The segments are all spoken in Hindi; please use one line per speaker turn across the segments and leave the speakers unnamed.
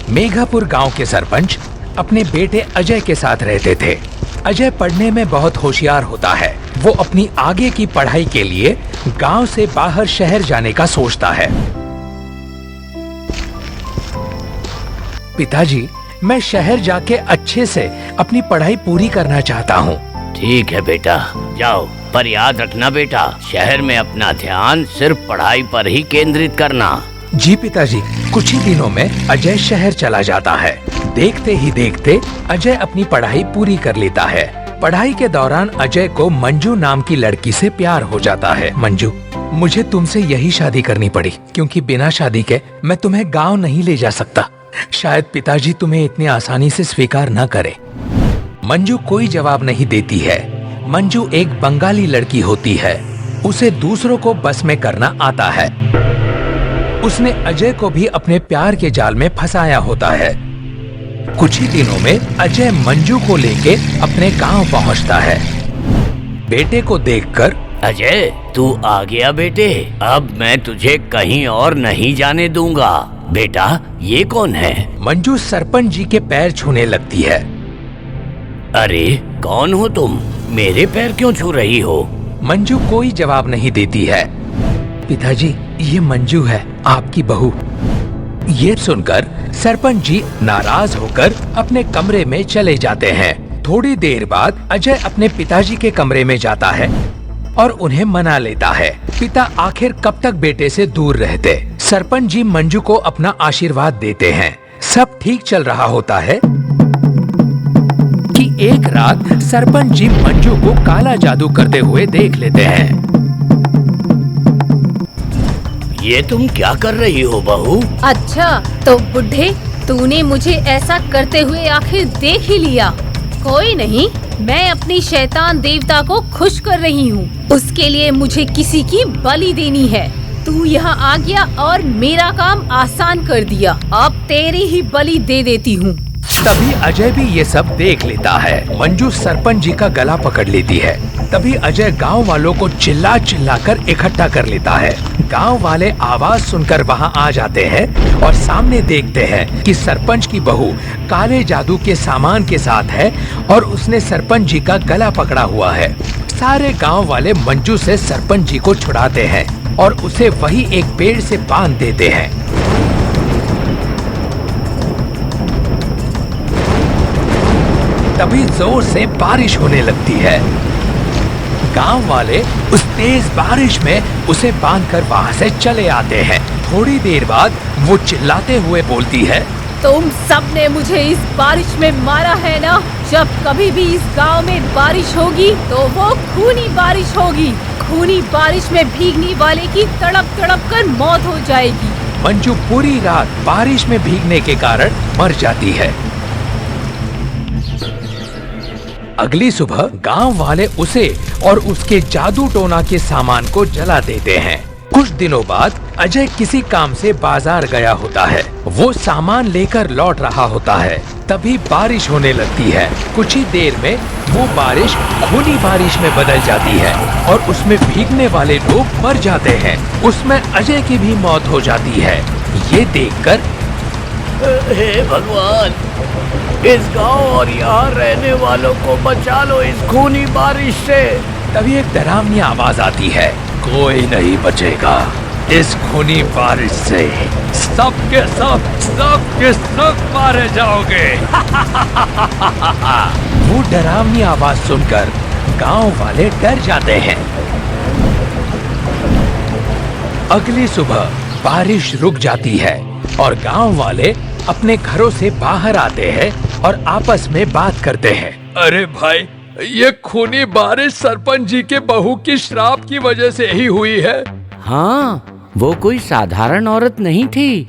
मेघापुर गांव के सरपंच अपने बेटे अजय के साथ रहते थे। अजय पढ़ने में बहुत होशियार होता है। वो अपनी आगे की पढ़ाई के लिए गांव से बाहर शहर जाने का सोचता है। पिताजी, मैं शहर जाके अच्छे से अपनी पढ़ाई पूरी करना चाहता हूँ।
ठीक है बेटा, जाओ, पर याद रखना बेटा, शहर में अपना ध्यान सिर्फ पढ़ाई पर ही केंद्रित करना।
जी पिताजी। कुछ ही दिनों में अजय शहर चला जाता है। देखते ही देखते अजय अपनी पढ़ाई पूरी कर लेता है। पढ़ाई के दौरान अजय को मंजू नाम की लड़की से प्यार हो जाता है। मंजू, मुझे तुमसे यही शादी करनी पड़ी क्योंकि बिना शादी के मैं तुम्हें गांव नहीं ले जा सकता। शायद पिताजी तुम्हें इतनी आसानी से स्वीकार न करे। मंजू कोई जवाब नहीं देती है। मंजू एक बंगाली लड़की होती है। उसे दूसरों को बस में करना आता है। उसने अजय को भी अपने प्यार के जाल में फंसाया होता है। कुछ ही दिनों में अजय मंजू को लेके अपने गांव पहुंचता है। बेटे को देखकर,
अजय, तू आ गया बेटे, अब मैं तुझे कहीं और नहीं जाने दूंगा। बेटा, ये कौन है?
मंजू सरपंच जी के पैर छूने लगती है।
अरे, कौन हो तुम? मेरे पैर क्यों छू रही हो?
मंजू कोई जवाब नहीं देती है। पिताजी, ये मंजू है, आपकी बहू। ये सुनकर सरपंच जी नाराज होकर अपने कमरे में चले जाते हैं। थोड़ी देर बाद अजय अपने पिताजी के कमरे में जाता है और उन्हें मना लेता है। पिता आखिर कब तक बेटे से दूर रहते। सरपंच जी मंजू को अपना आशीर्वाद देते हैं। सब ठीक चल रहा होता है कि एक रात सरपंच जी मंजू को काला जादू करते हुए देख लेते हैं।
ये तुम क्या कर रही हो बहू?
अच्छा, तो बुढ़े, तूने मुझे ऐसा करते हुए आखिर देख ही लिया। कोई नहीं, मैं अपनी शैतान देवता को खुश कर रही हूँ। उसके लिए मुझे किसी की बलि देनी है। तू यहाँ आ गया और मेरा काम आसान कर दिया। अब तेरी ही बलि दे देती हूँ।
तभी अजय भी ये सब देख लेता है। मंजू सरपंच जी का गला पकड़ लेती है। तभी अजय गांव वालों को चिल्ला चिल्ला कर इकट्ठा कर लेता है। गांव वाले आवाज सुनकर वहां आ जाते हैं और सामने देखते हैं कि सरपंच की बहू काले जादू के सामान के साथ है और उसने सरपंच जी का गला पकड़ा हुआ है। सारे गांव वाले मंजू से सरपंच जी को छुड़ाते हैं और उसे वही एक पेड़ से बांध देते हैं। तभी जोर से बारिश होने लगती है। गांव वाले उस तेज बारिश में उसे बांधकर वहां से चले आते हैं। थोड़ी देर बाद वो चिल्लाते हुए बोलती है,
तुम सबने मुझे इस बारिश में मारा है ना? जब कभी भी इस गांव में बारिश होगी तो वो खूनी बारिश होगी। खूनी बारिश में भीगने वाले की तड़प तड़प कर मौत हो जाएगी।
मंजू पूरी रात बारिश में भीगने के कारण मर जाती है। अगली सुबह गांव वाले उसे और उसके जादू टोना के सामान को जला देते हैं। कुछ दिनों बाद अजय किसी काम से बाजार गया होता है। वो सामान लेकर लौट रहा होता है। तभी बारिश होने लगती है। कुछ ही देर में वो बारिश खूनी बारिश में बदल जाती है और उसमें भीगने वाले लोग मर जाते हैं। उसमें अजय की भी मौत हो जाती है। ये देखकर,
हे भगवान, इस गांव और यहाँ रहने वालों को बचा लो इस खूनी बारिश से।
तभी एक डरावनी आवाज आती है, कोई नहीं बचेगा इस खूनी बारिश से। सब के सब मारे जाओगे। वो डरावनी आवाज सुनकर गांव वाले डर जाते हैं। अगली सुबह बारिश रुक जाती है और गांव वाले अपने घरों से बाहर आते हैं और आपस में बात करते हैं। अरे भाई, ये खूनी बारिश सरपंच जी के बहू की श्राप की वजह से ही हुई है।
हाँ, वो कोई साधारण औरत नहीं थी,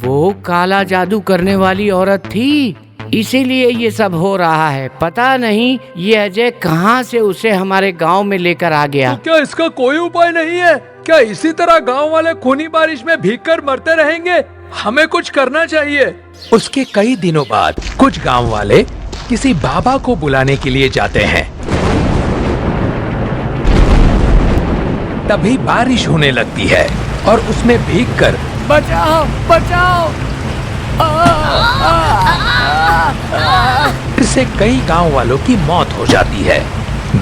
वो काला जादू करने वाली औरत थी। इसीलिए ये सब हो रहा है। पता नहीं ये अजय कहाँ से उसे हमारे गांव में लेकर आ गया।
तो क्या इसका कोई उपाय नहीं है? क्या इसी तरह गांव वाले खूनी बारिश में भीगकर मरते रहेंगे? हमें कुछ करना चाहिए। उसके कई दिनों बाद कुछ गांव वाले किसी बाबा को बुलाने के लिए जाते हैं। तभी बारिश होने लगती है और उसमें भीगकर, बचाओ बचाओ, इससे कई गांव वालों की मौत हो जाती है।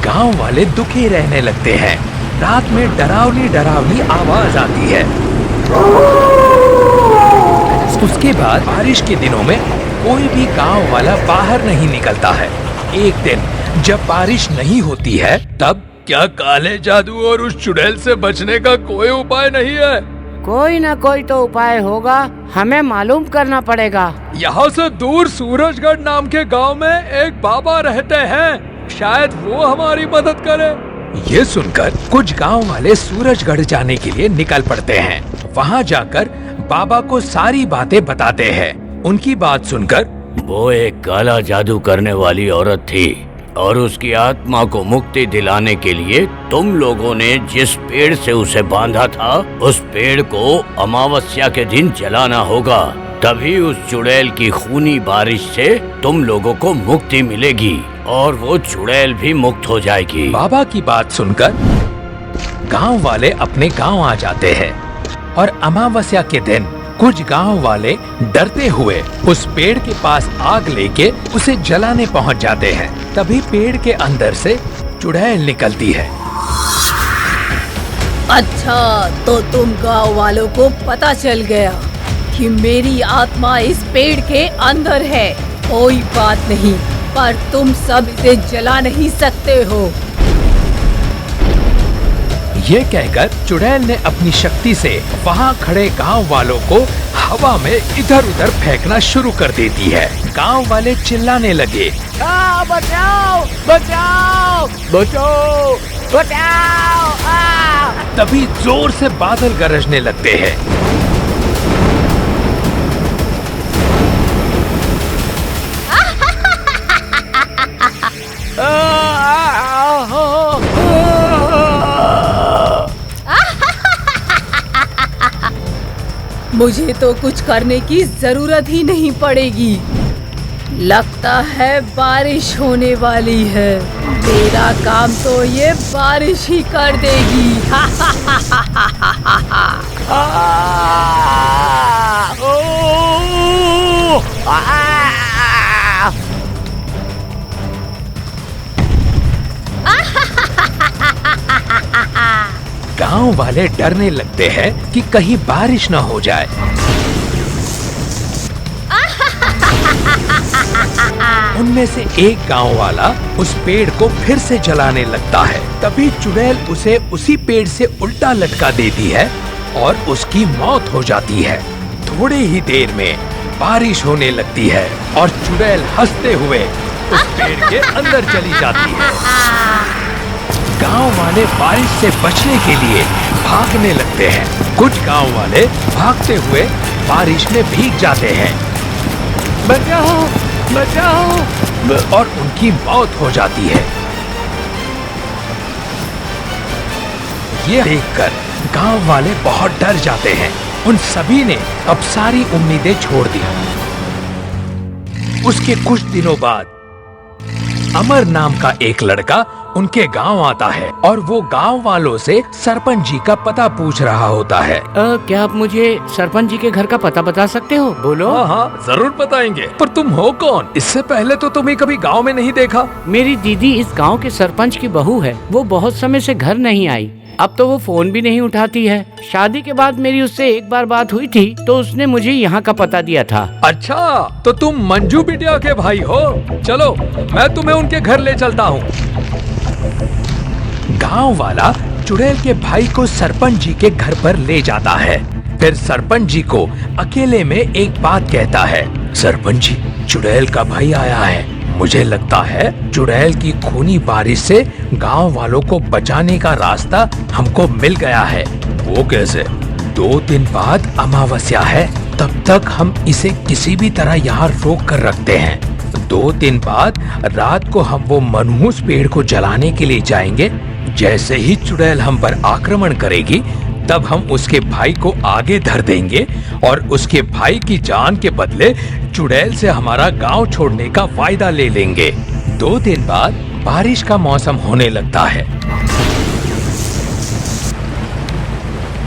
गांव वाले दुखी रहने लगते हैं। रात में डरावनी डरावनी आवाज आती है। उसके बाद बारिश के दिनों में कोई भी गांव वाला बाहर नहीं निकलता है। एक दिन जब बारिश नहीं होती है तब क्या काले जादू और उस चुड़ैल से बचने का कोई उपाय नहीं है?
कोई ना कोई तो उपाय होगा, हमें मालूम करना पड़ेगा।
यहाँ से दूर सूरजगढ़ नाम के गांव में एक बाबा रहते हैं, शायद वो हमारी मदद करे। ये सुनकर कुछ गांव वाले सूरजगढ़ जाने के लिए निकल पड़ते हैं। वहाँ जाकर बाबा को सारी बातें बताते हैं। उनकी बात सुनकर
वो एक काला जादू करने वाली औरत थी और उसकी आत्मा को मुक्ति दिलाने के लिए तुम लोगों ने जिस पेड़ से उसे बांधा था उस पेड़ को अमावस्या के दिन जलाना होगा, तभी उस चुड़ैल की खूनी बारिश से तुम लोगों को मुक्ति मिलेगी और वो चुड़ैल भी मुक्त हो जाएगी।
बाबा की बात सुनकर गांव वाले अपने गांव आ जाते हैं और अमावस्या के दिन कुछ गांव वाले डरते हुए उस पेड़ के पास आग लेके उसे जलाने पहुंच जाते हैं। तभी पेड़ के अंदर से चुड़ैल निकलती है।
अच्छा, तो तुम गांव वालों को पता चल गया कि मेरी आत्मा इस पेड़ के अंदर है। कोई बात नहीं, पर तुम सब इसे जला नहीं सकते हो।
ये कहकर चुड़ैल ने अपनी शक्ति से वहाँ खड़े गांव वालों को हवा में इधर उधर फेंकना शुरू कर देती है। गांव वाले चिल्लाने लगे,
बचाओ बचाओ बचाओ बचाओ।
तभी जोर से बादल गरजने लगते हैं।
मुझे तो कुछ करने की जरूरत ही नहीं पड़ेगी। लगता है बारिश होने वाली है। तेरा काम तो ये बारिश ही कर देगी।
गांव वाले डरने लगते हैं कि कहीं बारिश न हो जाए। उनमें से एक गांव वाला उस पेड़ को फिर से जलाने लगता है। तभी चुड़ैल उसे उसी पेड़ से उल्टा लटका देती है और उसकी मौत हो जाती है। थोड़ी ही देर में बारिश होने लगती है और चुड़ैल हंसते हुए उस पेड़ के अंदर चली जाती है। गांव वाले बारिश से बचने के लिए भागने लगते हैं। कुछ गांव वाले भागते हुए बारिश में भीग जाते हैं।
बचाओ बचाओ,
और उनकी मौत हो जाती है। ये देखकर गांव वाले बहुत डर जाते हैं। उन सभी ने अब सारी उम्मीदें छोड़ दी। उसके कुछ दिनों बाद अमर नाम का एक लड़का उनके गांव आता है और वो गांव वालों से सरपंच जी का पता पूछ रहा होता है।
क्या आप मुझे सरपंच जी के घर का पता बता सकते हो? बोलो।
हाँ, जरूर बताएंगे। पर तुम हो कौन? इससे पहले तो तुम्हें कभी गांव में नहीं देखा।
मेरी दीदी इस गांव के सरपंच की बहू है। वो बहुत समय से घर नहीं आई। अब तो वो फोन भी नहीं उठाती है। शादी के बाद मेरी उससे एक बार बात हुई थी तो उसने मुझे यहाँ का पता दिया था।
अच्छा, तो तुम मंजू बिटिया के भाई हो। चलो, मैं तुम्हें उनके घर ले चलता हूँ। गांव वाला चुड़ैल के भाई को सरपंच जी के घर पर ले जाता है। फिर सरपंच जी को अकेले में एक बात कहता है। सरपंच जी, चुड़ैल का भाई आया है। मुझे लगता है चुड़ैल की खूनी बारिश से गांव वालों को बचाने का रास्ता हमको मिल गया है। वो कैसे? 2 दिन बाद अमावस्या है, तब तक हम इसे किसी भी तरह यहाँ रोक कर रखते हैं। 2 दिन बाद रात को हम वो मनहूस पेड़ को जलाने के लिए जाएंगे। जैसे ही चुड़ैल हम पर आक्रमण करेगी तब हम उसके भाई को आगे धर देंगे और उसके भाई की जान के बदले चुड़ैल से हमारा गांव छोड़ने का वायदा ले लेंगे। 2 दिन बाद बारिश का मौसम होने लगता है।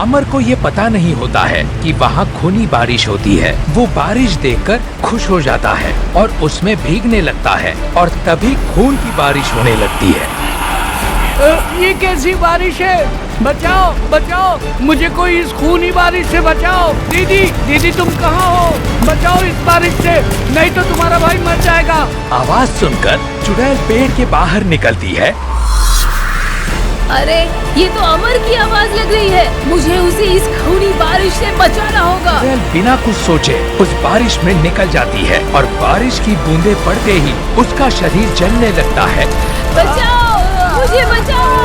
अमर को ये पता नहीं होता है कि वहाँ खूनी बारिश होती है। वो बारिश देखकर खुश हो जाता है और उसमें भीगने लगता है और तभी खून की बारिश होने लगती है।
ये कैसी बारिश है? बचाओ बचाओ, मुझे कोई इस खूनी बारिश से बचाओ। दीदी दीदी तुम कहाँ हो? बचाओ इस बारिश से, नहीं तो तुम्हारा भाई मर जाएगा।
आवाज सुनकर चुड़ैल पेड़ के बाहर निकलती है।
अरे ये तो अमर की आवाज लग रही है, मुझे उसे इस खूनी बारिश से बचाना होगा।
चुड़ैल बिना कुछ सोचे उस बारिश में निकल जाती है और बारिश की बूंदें पड़ते ही उसका शरीर जलने लगता है।
बचाओ, मुझे बचाओ।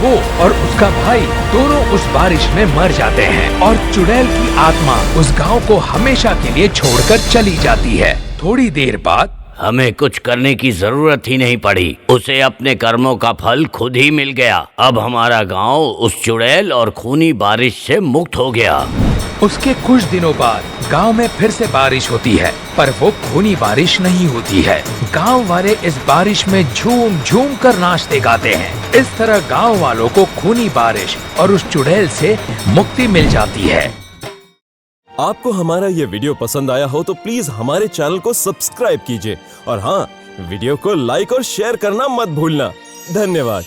वो और उसका भाई दोनों उस बारिश में मर जाते हैं और चुड़ैल की आत्मा उस गांव को हमेशा के लिए छोड़कर चली जाती है। थोड़ी देर बाद
हमें कुछ करने की जरूरत ही नहीं पड़ी, उसे अपने कर्मों का फल खुद ही मिल गया। अब हमारा गांव उस चुड़ैल और खूनी बारिश से मुक्त हो गया।
उसके कुछ दिनों बाद गांव में फिर से बारिश होती है, पर वो खूनी बारिश नहीं होती है। गांव वाले इस बारिश में झूम झूम कर नाचते गाते हैं। इस तरह गांव वालों को खूनी बारिश और उस चुड़ैल से मुक्ति मिल जाती है।
आपको हमारा ये वीडियो पसंद आया हो तो प्लीज हमारे चैनल को सब्सक्राइब कीजिए और हाँ, वीडियो को लाइक और शेयर करना मत भूलना। धन्यवाद।